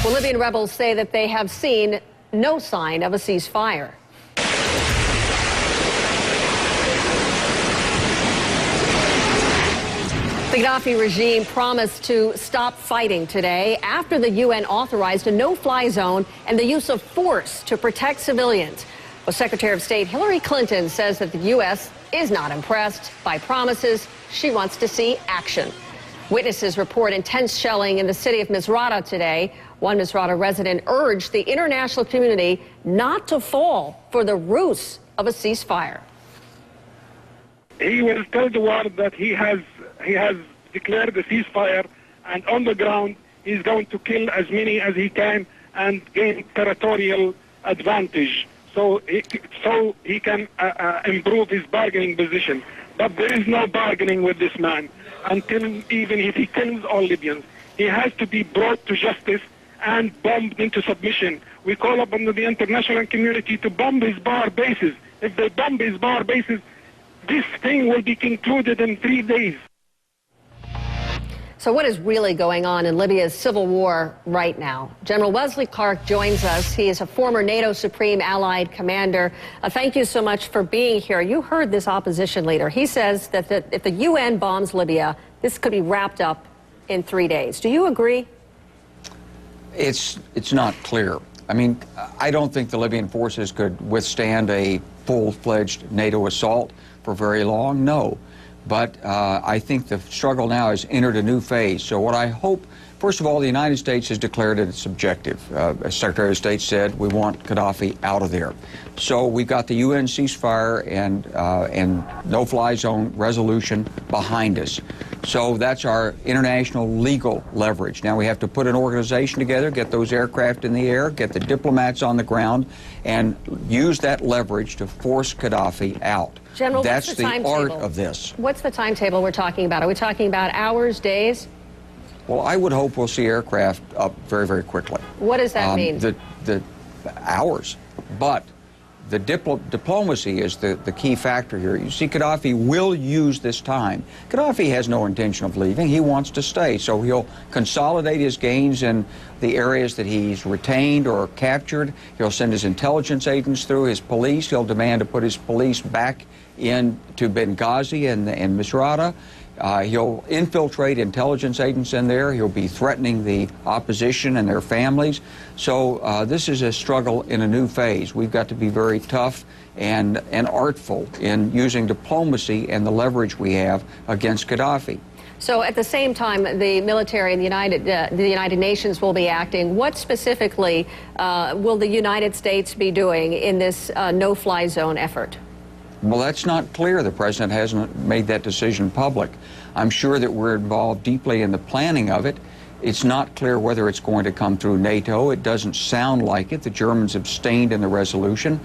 Well, Libyan rebels say that they have seen no sign of a ceasefire. The Gaddafi regime promised to stop fighting today after the UN authorized a no-fly zone and the use of force to protect civilians. Well, Secretary of State Hillary Clinton says that the U.S. is not impressed by promises. She wants to see action. Witnesses report intense shelling in the city of Misrata today. One Misrata resident urged the international community not to fall for the ruse of a ceasefire. He will tell the world that he has declared a ceasefire, and on the ground he's going to kill as many as he can and gain territorial advantage so he can improve his bargaining position. But there is no bargaining with this man until, even if he kills all Libyans, he has to be brought to justice and bombed into submission. We call upon the international community to bomb his bar bases. If they bomb his bar bases, this thing will be concluded in 3 days. So what is really going on in Libya's civil war right now? General Wesley Clark joins us. He is a former NATO Supreme Allied Commander. Thank you so much for being here. You heard this opposition leader. He says that if the UN bombs Libya, this could be wrapped up in 3 days. Do you agree? It's not clear. I mean, I don't think the Libyan forces could withstand a full-fledged NATO assault for very long, no. But I think the struggle now has entered a new phase. So what I hope, first of all, the United States has declared its objective. As Secretary of State said, we want Gaddafi out of there. So we've got the UN ceasefire and no-fly zone resolution behind us. So that's our international legal leverage. Now we have to put an organization together, get those aircraft in the air, get the diplomats on the ground, and use that leverage to force Gaddafi out. General, that's the art of this. What's the timetable we're talking about? Are we talking about hours, days? Well, I would hope we'll see aircraft up very, very quickly. What does that mean? The hours. But the diplomacy is the key factor here. You see, Gaddafi will use this time. Gaddafi has no intention of leaving. He wants to stay. So he'll consolidate his gains in the areas that he's retained or captured. He'll send his intelligence agents through, his police. He'll demand to put his police back into Benghazi and Misrata. He'll infiltrate intelligence agents in there. He'll be threatening the opposition and their families. So this is a struggle in a new phase. We've got to be very tough and artful in using diplomacy and the leverage we have against Gaddafi. So at the same time, the military and the United Nations will be acting. What specifically will the United States be doing in this no-fly zone effort? Well, that's not clear. The president hasn't made that decision public. I'm sure that we're involved deeply in the planning of it. It's not clear whether it's going to come through NATO. It doesn't sound like it. The Germans abstained in the resolution.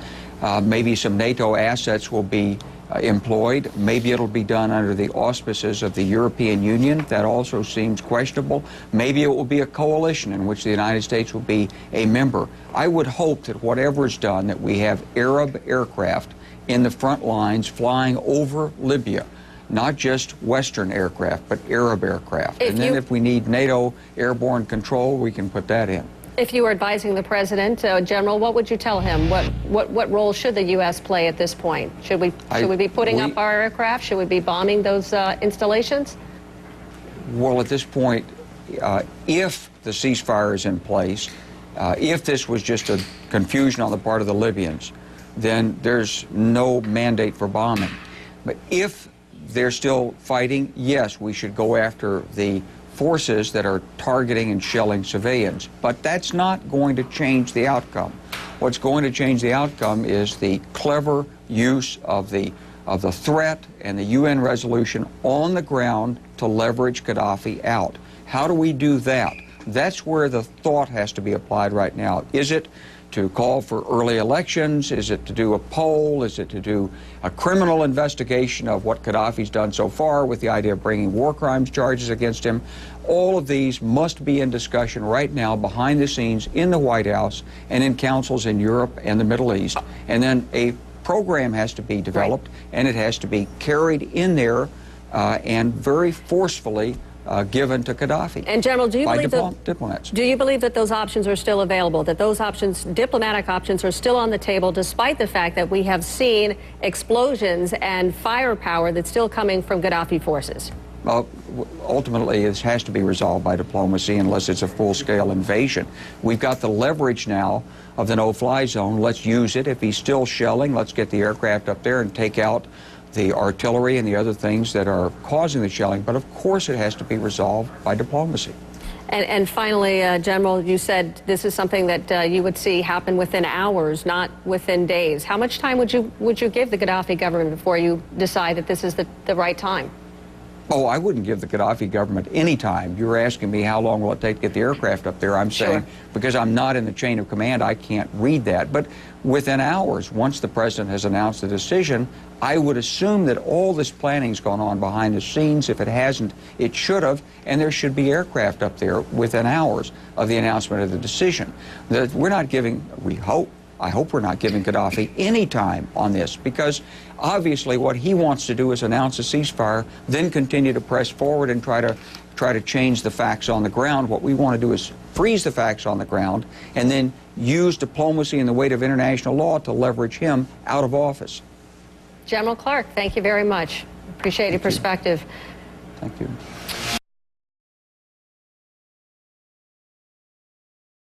Maybe some NATO assets will be employed. Maybe it'll be done under the auspices of the European Union. That also seems questionable. Maybe it will be a coalition in which the United States will be a member. I would hope that whatever is done, that we have Arab aircraft in the front lines flying over Libya, not just Western aircraft, but Arab aircraft. And then if we need NATO airborne control, we can put that in. If you were advising the president, General, what would you tell him? What role should the U.S. play at this point? Should we be putting up our aircraft? Should we be bombing those installations? Well, at this point, if the ceasefire is in place, if this was just a confusion on the part of the Libyans, then there's no mandate for bombing. But if they're still fighting, yes, we should go after the forces that are targeting and shelling civilians. But that's not going to change the outcome. What's going to change the outcome is the clever use of the threat and the UN resolution on the ground to leverage Gaddafi out. How do we do that? That's where the thought has to be applied right now. Is it to call for early elections? Is it to do a poll? Is it to do a criminal investigation of what Gaddafi's done so far with the idea of bringing war crimes charges against him? All of these must be in discussion right now behind the scenes in the White House and in councils in Europe and the Middle East. And then a program has to be developed, and it has to be carried in there and very forcefully given to Gaddafi. And General, do you by believe diplomats. Do you believe that those options are still available, that those options, diplomatic options, are still on the table, despite the fact that we have seen explosions and firepower that's still coming from Gaddafi forces? Well, ultimately, this has to be resolved by diplomacy unless it's a full-scale invasion. We've got the leverage now of the no-fly zone. Let's use it. If he's still shelling, let's get the aircraft up there and take out the artillery and the other things that are causing the shelling. But of course, it has to be resolved by diplomacy. And finally, General, you said this is something that you would see happen within hours, not within days. How much time would you give the Gaddafi government before you decide that this is the right time? Oh, I wouldn't give the Gaddafi government any time. You're asking me how long will it take to get the aircraft up there. I'm saying, because I'm not in the chain of command, I can't read that. But within hours, once the president has announced the decision, I would assume that all this planning's gone on behind the scenes. If it hasn't, it should have, and there should be aircraft up there within hours of the announcement of the decision. That we're not giving, I hope we're not giving Gaddafi any time on this, because obviously what he wants to do is announce a ceasefire, then continue to press forward and try to change the facts on the ground. What we want to do is freeze the facts on the ground and then use diplomacy and the weight of international law to leverage him out of office. General Clark, thank you very much. Appreciate your perspective. Thank you.